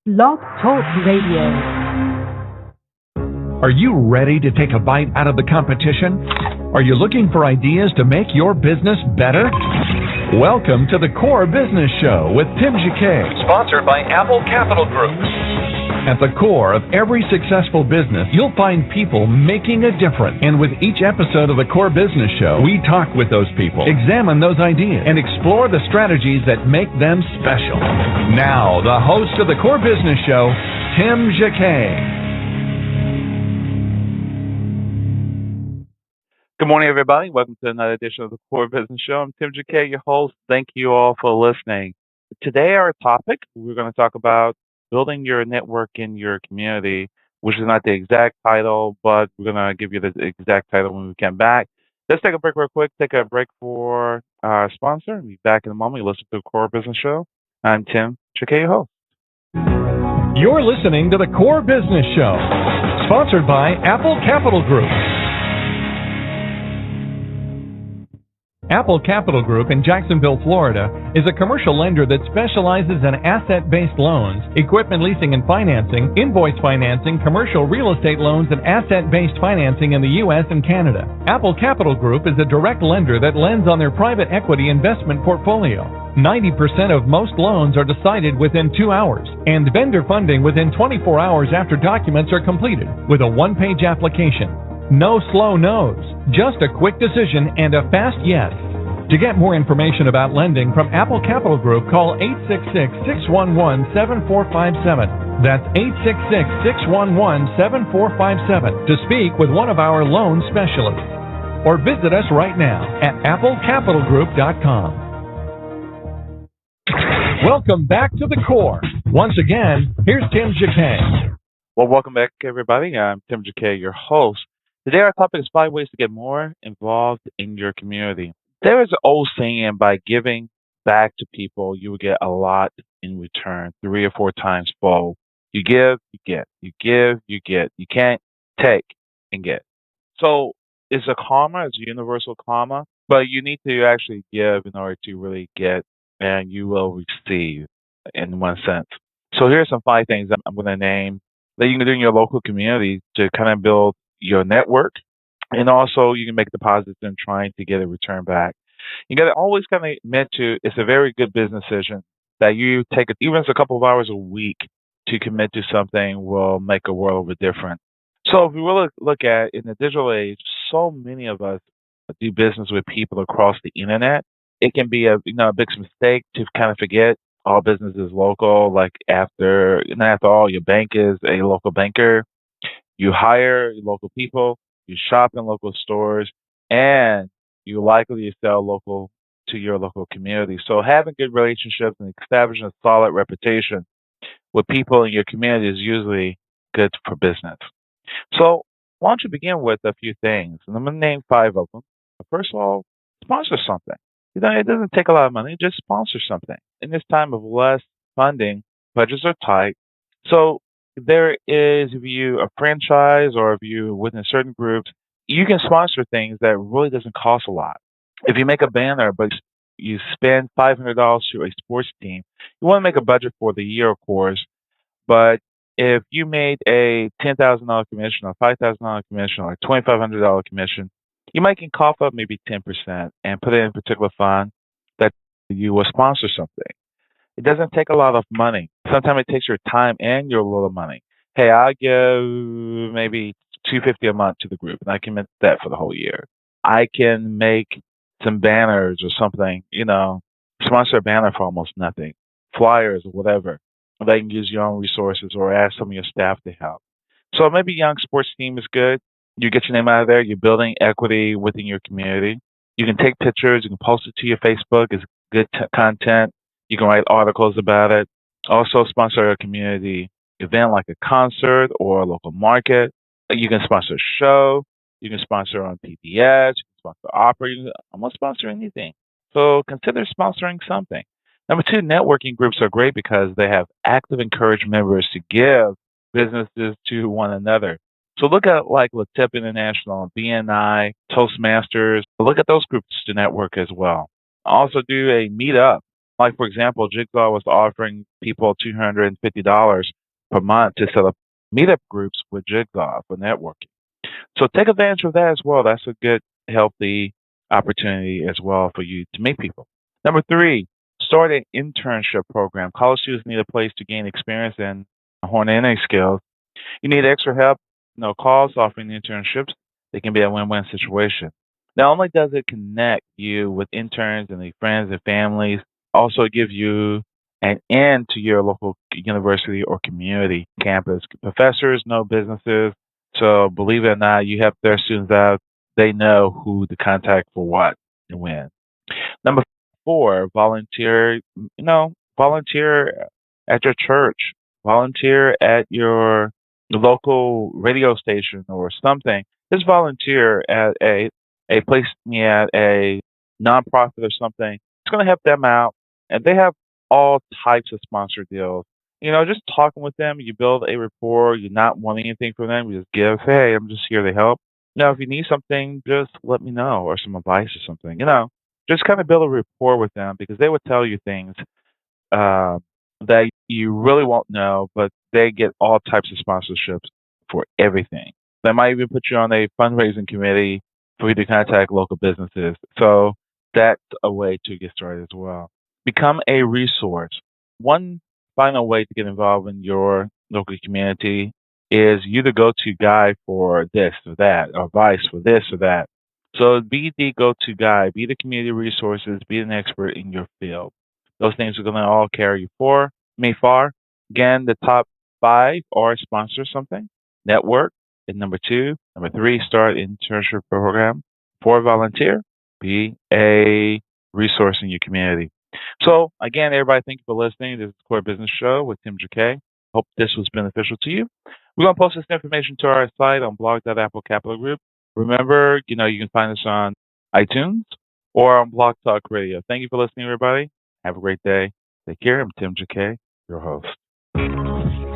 Blog Talk Radio. Are you ready to take a bite out of the competition? Are you looking for ideas to make your business better? Welcome to the Core Business Show with Tim Jacquet, sponsored by Apple Capital Group. At the core of every successful business, you'll find people making a difference. And with each episode of the Core Business Show, we talk with those people, examine those ideas, and explore the strategies that make them special. Now, the host of the Core Business Show, Tim Jacquet. Good morning, everybody. Welcome to another edition of the Core Business Show. I'm Tim Jacquet, your host. Thank you all for listening. Today, our topic, we're going to talk about building your network in your community, which is not the exact title, but we're going to give you the exact title when we come back. Let's take a break real quick. Take a break for our sponsor. We'll be back in a moment. You listen to the Core Business Show. I'm Tim Jacquet, your host. You're listening to the Core Business Show, sponsored by Apple Capital Group. Apple Capital Group in Jacksonville, Florida, is a commercial lender that specializes in asset-based loans, equipment leasing and financing, invoice financing, commercial real estate loans, and asset-based financing in the U.S. and Canada. Apple Capital Group is a direct lender that lends on their private equity investment portfolio. 90% of most loans are decided within 2 hours, and vendor funding within 24 hours after documents are completed, with a one-page application. No slow no's, just a quick decision and a fast yes. To get more information about lending from Apple Capital Group, call 866-611-7457. That's 866-611-7457 to speak with one of our loan specialists. Or visit us right now at applecapitalgroup.com. Welcome back to the Core. Once again, here's Tim Jacquet. Well, welcome back, everybody. I'm Tim Jacquet, your host. Today, our topic is 5 ways to get more involved in your community. There is an old saying, by giving back to people, you will get a lot in return, 3 or 4 times fold. You give, you get. You give, you get. You can't take and get. So it's a karma, it's a universal karma, but you need to actually give in order to really get, and you will receive in one sense. So here's some 5 things I'm going to name that you can do in your local community to kind of build your network, and also you can make deposits in trying to get a return back. You got to always kind of admit to, it's a very good business decision that you take it, even if it's a couple of hours a week to commit to something will make a world of a difference. So if we really look at in the digital age, so many of us do business with people across the internet. It can be a big mistake to kind of forget all business is local. Like after all, your bank is a local banker. You hire local people, you shop in local stores, and you likely sell local to your local community. So having good relationships and establishing a solid reputation with people in your community is usually good for business. So why don't you begin with a few things? And I'm going to name 5 of them. First of all, sponsor something. It doesn't take a lot of money, just sponsor something. In this time of less funding, budgets are tight. So there is, if you a franchise or if you within certain groups, you can sponsor things that really doesn't cost a lot. If you make a banner, but you spend $500 to a sports team, you want to make a budget for the year, of course. But if you made a $10,000 commission or $5,000 commission or a $2,500 commission, you might can cough up maybe 10% and put it in a particular fund that you will sponsor something. It doesn't take a lot of money. Sometimes it takes your time and your little money. Hey, I give maybe $250 a month to the group, and I can make that for the whole year. I can make some banners or something, sponsor a banner for almost nothing, flyers or whatever. They can use your own resources or ask some of your staff to help. So maybe young sports team is good. You get your name out of there. You're building equity within your community. You can take pictures. You can post it to your Facebook. It's good content. You can write articles about it. Also sponsor a community event like a concert or a local market. You can sponsor a show. You can sponsor on PBS. You can sponsor opera. You can almost sponsor anything. So consider sponsoring something. Number 2, networking groups are great because they have active encourage members to give businesses to one another. So look at like LaTip International, BNI, Toastmasters. Look at those groups to network as well. Also do a meetup. Like, for example, Jigsaw was offering people $250 per month to set up meetup groups with Jigsaw for networking. So take advantage of that as well. That's a good, healthy opportunity as well for you to meet people. Number three, start an internship program. College students need a place to gain experience and hone in any skills. You need extra help, calls offering internships. They can be a win-win situation. Not only does it connect you with interns and their friends and families, also it gives you an in to your local university or community campus. Professors know businesses, so believe it or not, you help their students out. They know who to contact for what and when. Number four, volunteer. Volunteer at your church, volunteer at your local radio station or something. Just volunteer at a place, at a nonprofit or something. It's going to help them out, and they have all types of sponsor deals. Just talking with them, you build a rapport. You're not wanting anything from them. You just give, hey, I'm just here to help. If you need something, just let me know, or some advice or something. Just kind of build a rapport with them because they would tell you things uh, that you really won't know, but they get all types of sponsorships for everything. They might even put you on a fundraising committee for you to contact local businesses. So that's a way to get started as well. Become a resource. One final way to get involved in your local community is you the go-to guy for this or that, or advice for this or that. So be the go-to guy, be the community resources, be an expert in your field. Those things are going to all carry you far. Again, the top five are sponsor something, network, and number two. Number three, start internship program. Four, volunteer. Be a resource in your community. So again, everybody, thank you for listening. This is the Core Business Show with Tim Jacquet. Hope this was beneficial to you. We're going to post this information to our site on blog.apple Capital Group. Remember, you can find us on iTunes or on Blog Talk Radio. Thank you for listening, everybody. Have a great day. Take care. I'm Tim Jacquet, your host.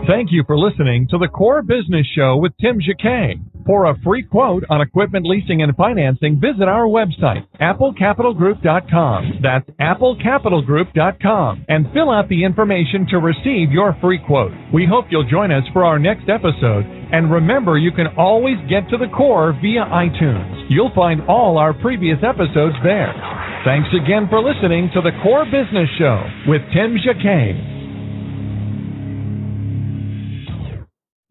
Thank you for listening to the Core Business Show with Tim Jacquet. For a free quote on equipment leasing and financing, visit our website, applecapitalgroup.com. That's applecapitalgroup.com. And fill out the information to receive your free quote. We hope you'll join us for our next episode. And remember, you can always get to the core via iTunes. You'll find all our previous episodes there. Thanks again for listening to the Core Business Show with Tim Jacquet.